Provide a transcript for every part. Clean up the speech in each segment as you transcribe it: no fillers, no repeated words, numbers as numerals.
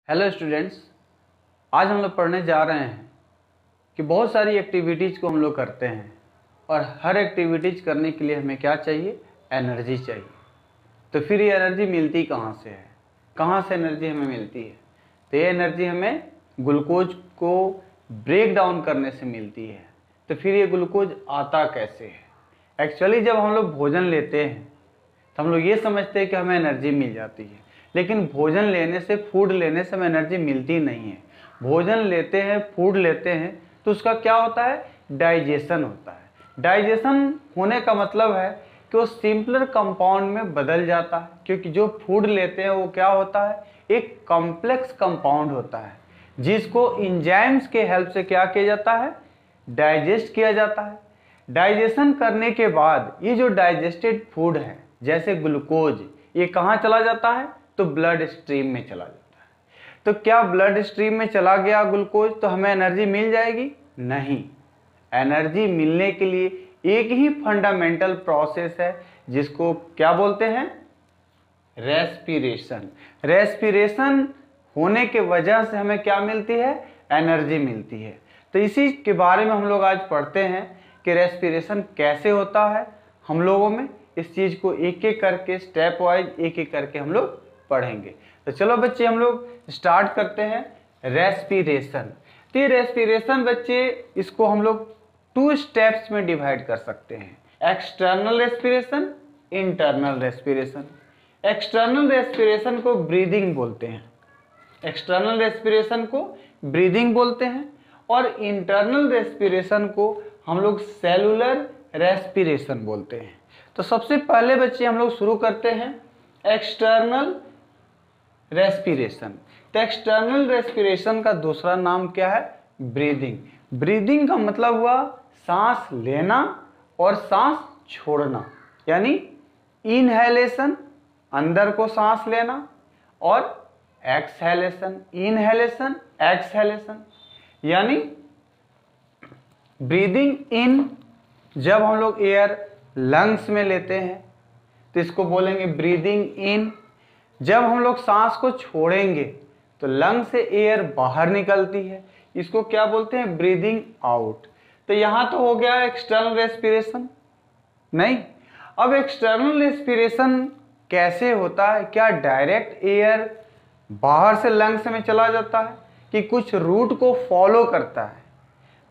Hello students, आज हम लोग पढ़ने जा रहे हैं कि बहुत सारी एक्टिविटीज़ को हम लोग करते हैं और हर एक्टिविटीज़ करने के लिए हमें क्या चाहिए? एनर्जी चाहिए। तो फिर ये एनर्जी मिलती कहाँ से है? कहाँ से एनर्जी हमें मिलती है? तो ये एनर्जी हमें ग्लूकोज को ब्रेक डाउन करने से मिलती है। तो फिर ये ग्लूकोज आता कैसे है? एक्चुअली जब हम लोग भोजन लेते हैं तो हम लोग ये समझते हैं कि हमें एनर्जी मिल जाती है, लेकिन भोजन लेने से, फूड लेने से हमें एनर्जी मिलती नहीं है। भोजन लेते हैं, फूड लेते हैं तो उसका क्या होता है? डाइजेशन होता है। डाइजेशन होने का मतलब है कि वो सिंपलर कंपाउंड में बदल जाता है, क्योंकि जो फूड लेते हैं वो क्या होता है? एक कॉम्प्लेक्स कंपाउंड होता है जिसको एंजाइम्स के हेल्प से क्या किया जाता है? डाइजेस्ट किया जाता है। डाइजेशन करने के बाद ये जो डाइजेस्टेड फूड है जैसे ग्लूकोज, ये कहाँ चला जाता है? तो ब्लड स्ट्रीम में चला जाता है। तो क्या ब्लड स्ट्रीम में चला गया ग्लूकोज तो हमें एनर्जी मिल जाएगी? नहीं। एनर्जी मिलने के लिए एक ही फंडामेंटल प्रोसेस है जिसको क्या बोलते हैं? रेस्पिरेशन। रेस्पिरेशन होने के वजह से हमें क्या मिलती है? एनर्जी मिलती है। तो इसी के बारे में हम लोग आज पढ़ते हैं कि रेस्पिरेशन कैसे होता है हम लोगों में। इस चीज को एक एक करके, स्टेप वाइज एक एक करके हम लोग पढ़ेंगे। तो चलो बच्चे हम लोग स्टार्ट करते हैं रेस्पिरेशन। तो ये रेस्पिरेशन बच्चे, इसको हम लोग 2 स्टेप्स में डिवाइड कर सकते हैं। External respiration, internal respiration. External respiration को ब्रीदिंग बोलते हैं। एक्सटर्नल रेस्पिरेशन को ब्रीदिंग बोलते हैं और इंटरनल रेस्पिरेशन को हम लोग सेलुलर रेस्पिरेशन बोलते हैं। तो सबसे पहले बच्चे हम लोग शुरू करते हैं एक्सटर्नल रेस्पिरेशन। तो एक्सटर्नल रेस्पिरेशन का दूसरा नाम क्या है? ब्रीदिंग। ब्रीदिंग का मतलब हुआ सांस लेना और सांस छोड़ना, यानी इनहेलेशन, अंदर को सांस लेना, और एक्सहेलेशन, इनहेलेशन, एक्सहेलेशन। यानी ब्रीदिंग इन, जब हम लोग एयर लंग्स में लेते हैं तो इसको बोलेंगे ब्रीदिंग इन। जब हम लोग सांस को छोड़ेंगे तो लंग से एयर बाहर निकलती है, इसको क्या बोलते हैं? Breathing out. तो यहां तो हो गया एक्सटर्नल रेस्पिरेशन। नहीं, अब एक्सटर्नल रेस्पिरेशन कैसे होता है? क्या डायरेक्ट एयर बाहर से लंग्स में चला जाता है कि कुछ रूट को फॉलो करता है?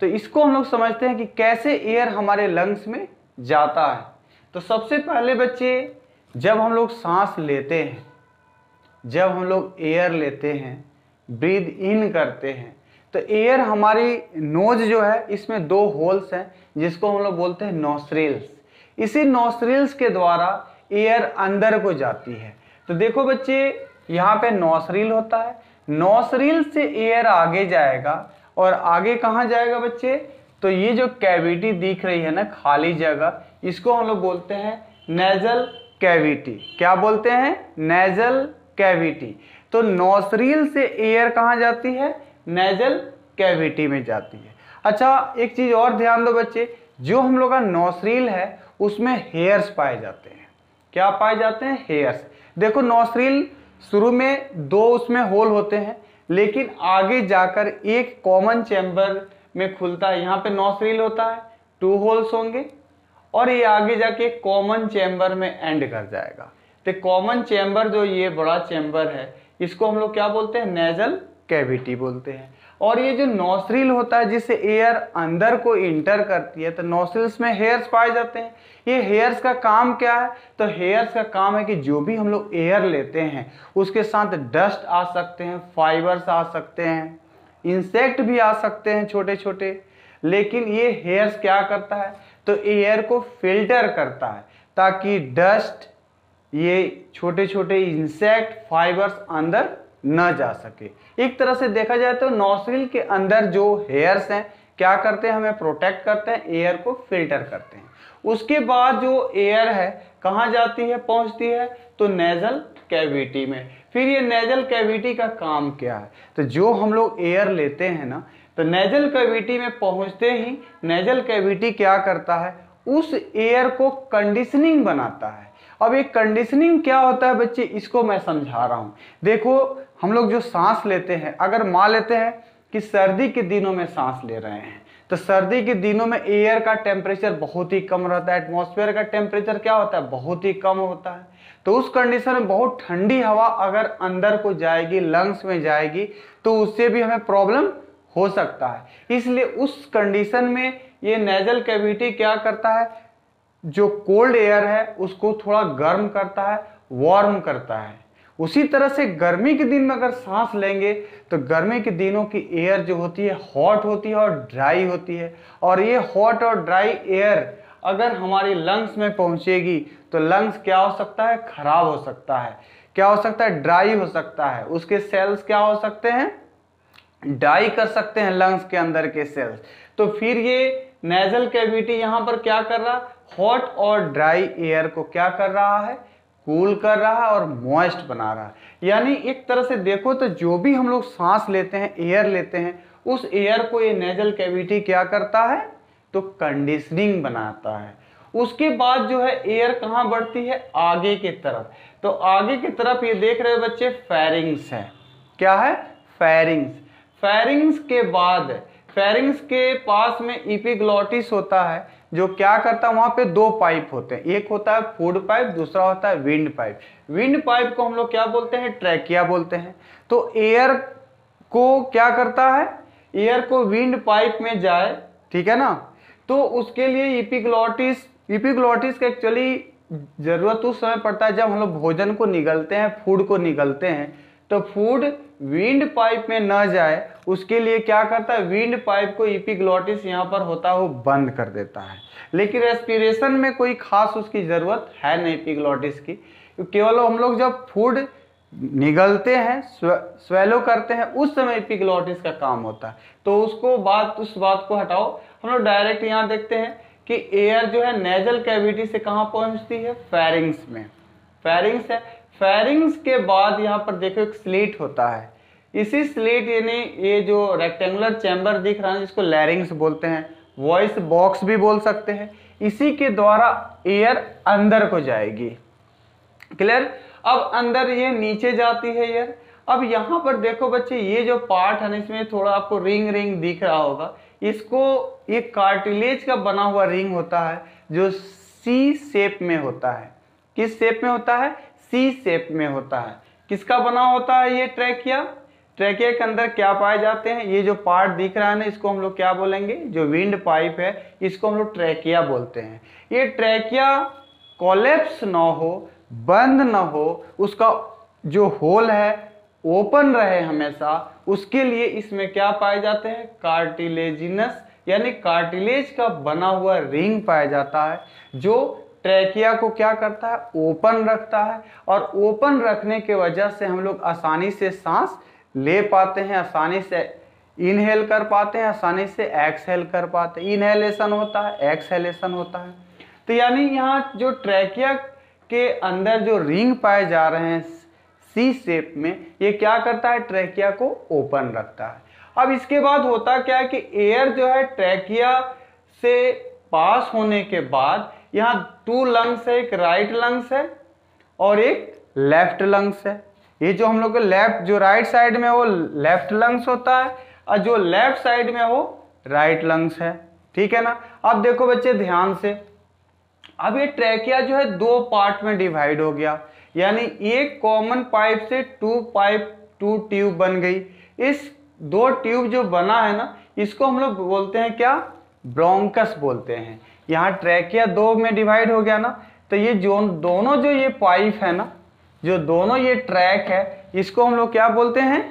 तो इसको हम लोग समझते हैं कि कैसे एयर हमारे लंग्स में जाता है। तो सबसे पहले बच्चे, जब हम लोग सांस लेते हैं, जब हम लोग एयर लेते हैं, ब्रीद इन करते हैं, तो एयर हमारी नोज जो है इसमें 2 होल्स हैं जिसको हम लोग बोलते हैं नॉस्ट्रिल्स। इसी नॉस्ट्रिल्स के द्वारा एयर अंदर को जाती है। तो देखो बच्चे, यहाँ पे नॉस्ट्रिल होता है, नॉस्ट्रिल से एयर आगे जाएगा और आगे कहाँ जाएगा बच्चे? तो ये जो कैविटी दिख रही है ना, खाली जगह, इसको हम लोग बोलते हैं नेजल कैविटी। क्या बोलते हैं? Nasal cavity. तो नॉस्ट्रिल से एयर कहाँ जाती है? नेजल कैविटी में जाती है। अच्छा, एक चीज और ध्यान दो बच्चे, जो हम लोग का नॉस्ट्रिल है उसमें हेयर्स पाए जाते हैं। क्या पाए जाते हैं? हेयर्स। देखो, नॉस्ट्रिल शुरू में 2 उसमें होल होते हैं, लेकिन आगे जाकर एक कॉमन चैम्बर में खुलता है। यहाँ पे नॉस्ट्रिल होता है, 2 होल्स होंगे, और ये आगे जाके कॉमन चैम्बर में एंड कर जाएगा। तो कॉमन चैम्बर जो ये बड़ा चैम्बर है, इसको हम लोग क्या बोलते हैं? नेजल कैविटी बोलते हैं। और ये जो नॉस्ट्रिल होता है जिससे एयर अंदर को इंटर करती है, तो नॉस्ट्रिल्स में हेयर्स पाए जाते हैं। ये हेयर्स का काम क्या है? तो हेयर्स का काम है कि जो भी हम लोग एयर लेते हैं उसके साथ डस्ट आ सकते हैं, फाइबर्स आ सकते हैं, इंसेक्ट भी आ सकते हैं छोटे छोटे, लेकिन ये हेयर्स क्या करता है? तो एयर को फिल्टर करता है ताकि डस्ट, ये छोटे छोटे इंसेक्ट, फाइबर्स अंदर न जा सके। एक तरह से देखा जाए तो नॉस्ट्रिल के अंदर जो हेयर्स हैं क्या करते हैं? हमें प्रोटेक्ट करते हैं, एयर को फिल्टर करते हैं। उसके बाद जो एयर है कहाँ जाती है, पहुंचती है? तो नेजल कैविटी में। फिर ये नेजल कैविटी का काम क्या है? तो जो हम लोग एयर लेते हैं ना, तो नेजल कैविटी में पहुंचते ही नेजल कैविटी क्या करता है? उस एयर को कंडीशनिंग बनाता है। अब एक कंडीशनिंग क्या होता है बच्चे, इसको मैं समझा रहा हूं। देखो, हम लोग जो सांस लेते हैं, अगर मान लेते हैं कि सर्दी के दिनों में सांस ले रहे हैं, तो सर्दी के दिनों में एयर का टेम्परेचर बहुत ही कम रहता है, एटमॉस्फेयर का टेम्परेचर क्या होता है, बहुत ही कम होता है। तो उस कंडीशन में बहुत ठंडी हवा अगर अंदर को जाएगी, लंग्स में जाएगी, तो उससे भी हमें प्रॉब्लम हो सकता है। इसलिए उस कंडीशन में ये नेजल कैविटी क्या करता है, जो कोल्ड एयर है उसको थोड़ा गर्म करता है, वार्म करता है। उसी तरह से गर्मी के दिन में अगर सांस लेंगे तो गर्मी के दिनों की एयर जो होती है हॉट होती है और ड्राई होती है, और ये हॉट और ड्राई एयर अगर हमारी लंग्स में पहुंचेगी तो लंग्स क्या हो सकता है, खराब हो सकता है, क्या हो सकता है, ड्राई हो सकता है, उसके सेल्स क्या हो सकते हैं, डाई कर सकते हैं लंग्स के अंदर के सेल्स। तो फिर ये नेजल कैविटी यहां पर क्या कर रहा है, हॉट और ड्राई एयर को क्या कर रहा है, कूल कर रहा है और मॉइस्ट बना रहा है। यानी एक तरह से देखो तो जो भी हम लोग सांस लेते हैं, एयर लेते हैं, उस एयर को ये नेजल कैविटी क्या करता है, तो कंडीशनिंग बनाता है। उसके बाद जो है एयर कहां बढ़ती है, आगे की तरफ। तो आगे की तरफ ये देख रहे हो बच्चे, फेरिंग्स है, क्या है, फेरिंग्स। फेरिंग्स के बाद, फेरिंग्स के पास में एपिग्लॉटिस होता है, जो क्या करता है, वहां पे दो पाइप होते हैं, एक होता है फूड पाइप, दूसरा होता है विंड पाइप। विंड पाइप को हम लोग क्या बोलते हैं, ट्रैकिया बोलते हैं। तो एयर को क्या करता है, एयर को विंड पाइप में जाए, ठीक है ना, तो उसके लिए एपिग्लॉटिस का एक्चुअली जरूरत उस समय पड़ता है जब हम लोग भोजन को निगलते हैं, फूड को निगलते हैं, तो फूड विंड पाइप में न जाए, उसके लिए क्या करता है, विंड पाइप को एपिग्लॉटिस यहाँ पर होता है वो बंद कर देता है। लेकिन रेस्पिरेशन में कोई खास उसकी जरूरत है नहीं एपिग्लॉटिस की, केवल हम लोग जब फूड निगलते हैं, स्वेलो करते हैं, उस समय एपिग्लॉटिस का काम होता है। तो उस बात को हटाओ, हम लोग डायरेक्ट यहाँ देखते हैं कि एयर जो है नेजल कैविटी से कहाँ पहुंचती है, फेरिंग्स में। फेरिंग्स है, फेरिंग्स के बाद यहाँ पर देखो एक स्लिट होता है। इसी स्लिट यानी ये जो रेक्टेंगुलर चैम्बर दिख रहा है जिसको लैरिंग्स बोलते हैं, वॉइस बॉक्स भी बोल सकते हैं, इसी के द्वारा एयर अंदर को जाएगी। क्लियर। अब अंदर ये नीचे जाती है एयर। अब यहाँ पर देखो बच्चे, ये जो पार्ट है ना, इसमें थोड़ा आपको रिंग रिंग दिख रहा होगा, इसको ये कार्टिलेज का बना हुआ रिंग होता है जो सी शेप में होता है। किस शेप में होता है, सी शेप में होता है। किसका बना होता है ये ट्रैकिया। ट्रैकिया के अंदर क्या पाए जाते हैं, ये जो पार्ट दिख रहा है ना, इसको हम लोग क्या बोलेंगे, जो विंड पाइप है, इसको हम लोग ट्रैकिया बोलते हैं। ये ट्रैकिया कोलैप्स ना हो, बंद ना हो, उसका जो होल है ओपन रहे हमेशा, उसके लिए इसमें क्या पाए जाते हैं, कार्टिलेजिनस यानी कार्टिलेज का बना हुआ रिंग पाया जाता है, जो ट्रैकिया को क्या करता है, ओपन रखता है। और ओपन रखने के वजह से हम लोग आसानी से सांस ले पाते हैं, आसानी से इनहेल कर पाते हैं, आसानी से एक्सहेल कर पाते हैं। इनहेलेशन होता है, एक्सहेलेशन होता है। तो यानी यहाँ जो ट्रैकिया के अंदर जो रिंग पाए जा रहे हैं सी शेप में, ये क्या करता है, ट्रैकिया को ओपन रखता है। अब इसके बाद होता क्या है कि एयर जो है ट्रैकिया से पास होने के बाद यहाँ टू लंग्स है, एक राइट लंग्स है और एक लेफ्ट लंग्स है। ये जो हम लोग लेफ्ट, जो राइट साइड में वो लेफ्ट लंग्स होता है और जो लेफ्ट साइड में वो राइट लंग्स है, ठीक है ना। अब देखो बच्चे ध्यान से, अब ये ट्रैकिया जो है दो पार्ट में डिवाइड हो गया, यानी एक कॉमन पाइप से टू ट्यूब बन गई। इस दो ट्यूब जो बना है ना, इसको हम लोग बोलते हैं क्या, ब्रोंकस बोलते हैं। यहाँ ट्रैकिया दो में डिवाइड हो गया ना, तो ये जो दोनों जो ये पाइप है ना, जो दोनों ये ट्रैक है, इसको हम लोग क्या बोलते हैं,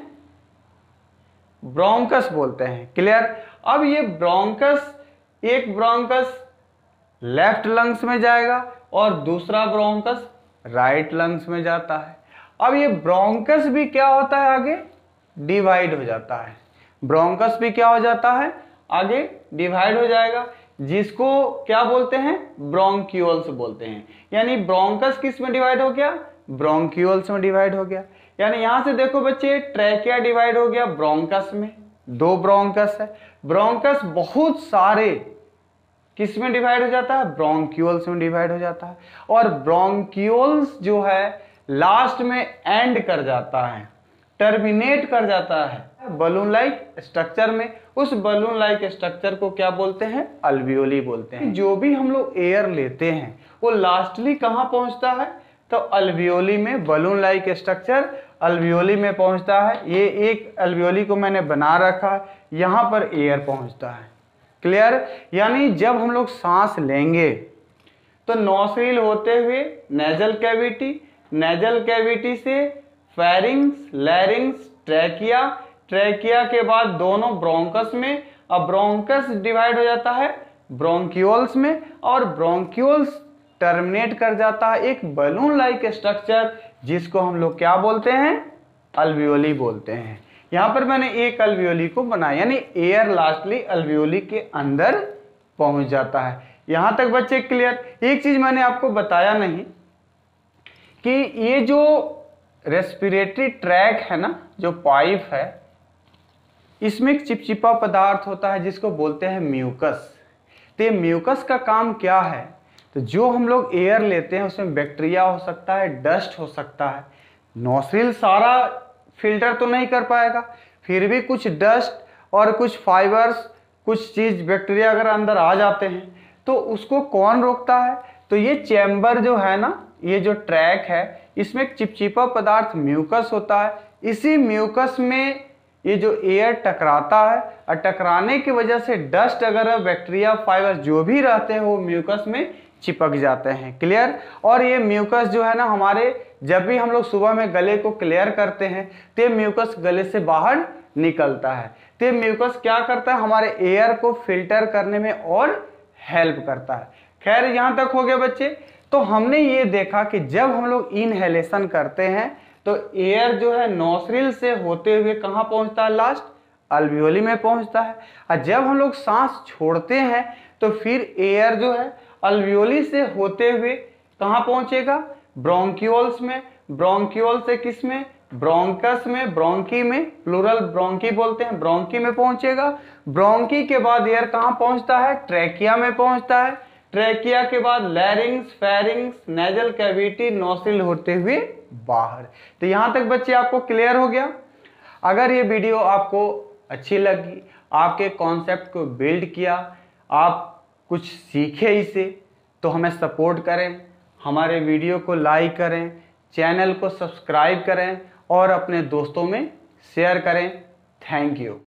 ब्रोंकस बोलते हैं। क्लियर। अब ये ब्रोंकस, एक ब्रोंकस लेफ्ट लंग्स में जाएगा और दूसरा ब्रोंकस राइट लंग्स में जाता है। अब ये ब्रोंकस भी क्या होता है, आगे डिवाइड हो जाता है। ब्रोंकस भी क्या हो जाता है, आगे डिवाइड हो जाएगा, जिसको क्या बोलते हैं, ब्रोंक्यूल्स बोलते हैं। यानी ब्रोंकस किस में डिवाइड हो गया, ब्रोंक्यूल्स में डिवाइड हो गया। यानी यहां से देखो बच्चे, ट्रैकिया डिवाइड हो गया ब्रोंकस में, दो ब्रोंकस है। ब्रोंकस बहुत सारे किस में डिवाइड हो जाता है, ब्रोंक्यूल्स में डिवाइड हो जाता है। और ब्रोंक्यूल्स जो है लास्ट में एंड कर जाता है, टर्मिनेट कर जाता है बलून लाइक स्ट्रक्चर में। उस बलून लाइक स्ट्रक्चर को क्या बोलते हैं? अल्वियोली बोलते हैं। जो भी हम लोग एयर लेते हैं वो लास्टली कहाँ पहुंचता है? तो अल्वियोली में। बलून लाइक स्ट्रक्चर अल्वियोली में पहुंचता है। ये एक अल्वियोली को मैंने बना रखा है, यहाँ पर एयर पहुंचता है। क्लियर? यानी जब हम लोग सांस लेंगे तो नोस्ट्रिल होते हुए नेजल कैविटी, नेजल कैविटी से फेरिंग्स, लैरिंग्स, ट्रैकिया, ट्रैकिया के बाद दोनों ब्रोंकस में। अब ब्रोंकस डिवाइड हो जाता है ब्रोंक्यूल्स में, और ब्रोंक्यूल्स टर्मिनेट कर जाता है एक बलून लाइक स्ट्रक्चर जिसको हम लोग क्या बोलते हैं? अल्वियोली बोलते हैं। यहां पर मैंने एक अल्वियोली को बनाया, यानी एयर लास्टली अल्वियोली के अंदर पहुंच जाता है। यहां तक बच्चे क्लियर? एक चीज मैंने आपको बताया नहीं कि ये जो रेस्पिरेटरी ट्रैक है ना, जो पाइप है, इसमें एक चिपचिपा पदार्थ होता है जिसको बोलते हैं म्यूकस। तो ये म्यूकस का काम क्या है? तो जो हम लोग एयर लेते हैं उसमें बैक्टीरिया हो सकता है, डस्ट हो सकता है। नोस्ट्रिल सारा फिल्टर तो नहीं कर पाएगा, फिर भी कुछ डस्ट और कुछ फाइबर्स, कुछ चीज बैक्टीरिया अगर अंदर आ जाते हैं तो उसको कौन रोकता है? तो ये चैम्बर जो है ना, ये जो ट्रैक है, इसमें एक चिपचिपा पदार्थ म्यूकस होता है। इसी म्यूकस में ये जो एयर टकराता है, और टकराने की वजह से डस्ट अगर बैक्टीरिया, फाइबर जो भी रहते हैं वो म्यूकस में चिपक जाते हैं। क्लियर? और ये म्यूकस जो है ना, हमारे जब भी हम लोग सुबह में गले को क्लियर करते हैं तो ये म्यूकस गले से बाहर निकलता है। तो ये म्यूकस क्या करता है? हमारे एयर को फिल्टर करने में और हेल्प करता है। खैर, यहां तक हो गया बच्चे। तो हमने ये देखा कि जब हम लोग इनहेलेशन करते हैं तो एयर जो है नोस्ट्रिल से होते हुए कहाँ पहुंचता है? लास्ट अल्वियोली में पहुंचता है। और जब हम लोग सांस छोड़ते हैं तो फिर एयर जो है अल्वियोली से होते हुए कहाँ पहुंचेगा? ब्रोंक्यूल्स में। ब्रोंक्यूल से किस में? ब्रोंकस में, ब्रोंकी में, प्लूरल ब्रोंकी बोलते हैं, ब्रोंकी में पहुंचेगा। ब्रोंकी के बाद एयर कहाँ पहुंचता है? ट्रैकिया में पहुंचता है। ट्रैकिया के बाद लैरिंग्स, फेरिंग्स, नेजल कैविटी, नोस्ट्रिल होते हुए बाहर। तो यहां तक बच्चे आपको क्लियर हो गया? अगर ये वीडियो आपको अच्छी लगी, आपके कॉन्सेप्ट को बिल्ड किया, आप कुछ सीखे इसे, तो हमें सपोर्ट करें, हमारे वीडियो को लाइक करें, चैनल को सब्सक्राइब करें और अपने दोस्तों में शेयर करें। Thank you.